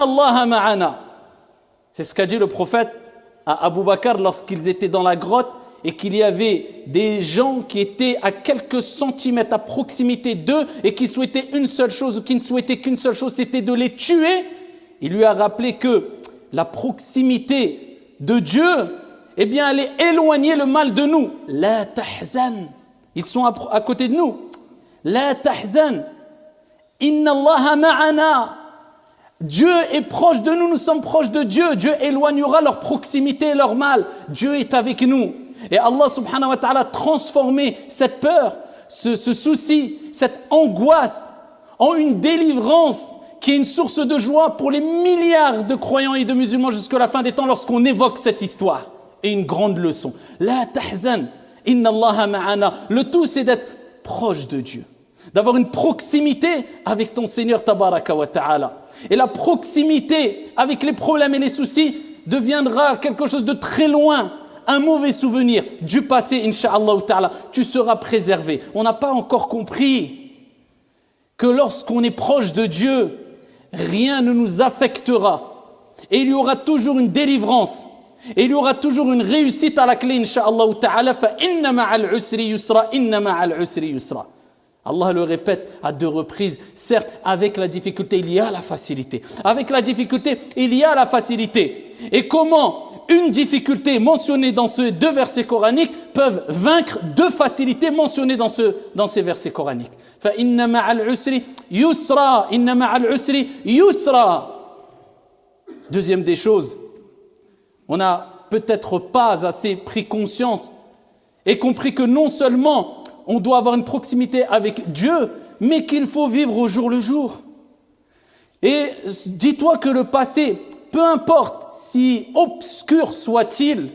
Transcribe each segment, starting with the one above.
Allah ma'ana. C'est ce qu'a dit le prophète à Abu Bakr lorsqu'ils étaient dans la grotte et qu'il y avait des gens qui étaient à quelques centimètres à proximité d'eux et qui souhaitaient une seule chose ou qui ne souhaitaient qu'une seule chose, c'était de les tuer. Il lui a rappelé que la proximité de Dieu, eh bien, allait éloigner le mal de nous. La tahzan. Ils sont à côté de nous. La tahzan. Inna Allah ma'ana. Dieu est proche de nous, nous sommes proches de Dieu. Dieu éloignera leur proximité et leur mal. Dieu est avec nous. Et Allah subhanahu wa ta'ala a transformé cette peur, ce souci, cette angoisse en une délivrance qui est une source de joie pour les milliards de croyants et de musulmans jusqu'à la fin des temps lorsqu'on évoque cette histoire. Et une grande leçon. La tahzan, inna Allah ma'ana. Le tout, c'est d'être proche de Dieu. D'avoir une proximité avec ton Seigneur tabaraka wa ta'ala. Et la proximité avec les problèmes et les soucis deviendra quelque chose de très loin, un mauvais souvenir du passé, incha'Allah ta'ala. Tu seras préservé. On n'a pas encore compris que lorsqu'on est proche de Dieu, rien ne nous affectera. Et il y aura toujours une délivrance. Et il y aura toujours une réussite à la clé, incha'Allah ta'ala. Fa inna ma'al usri yusra, inna ma'al usri yusra. Allah le répète à 2 reprises, certes, avec la difficulté, il y a la facilité. Avec la difficulté, il y a la facilité. Et comment une difficulté mentionnée dans ces 2 versets coraniques peuvent vaincre 2 facilités mentionnées dans ces versets coraniques. Fa inna ma'al usri yusra, inna ma'al usri yusra. Deuxième des choses, on n'a peut-être pas assez pris conscience et compris que non seulement on doit avoir une proximité avec Dieu, mais qu'il faut vivre au jour le jour. Et dis-toi que le passé, peu importe si obscur soit-il,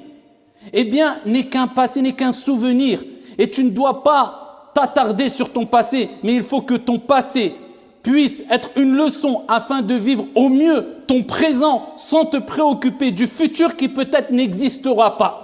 eh bien, n'est qu'un passé, n'est qu'un souvenir. Et tu ne dois pas t'attarder sur ton passé, mais il faut que ton passé puisse être une leçon afin de vivre au mieux ton présent sans te préoccuper du futur qui peut-être n'existera pas.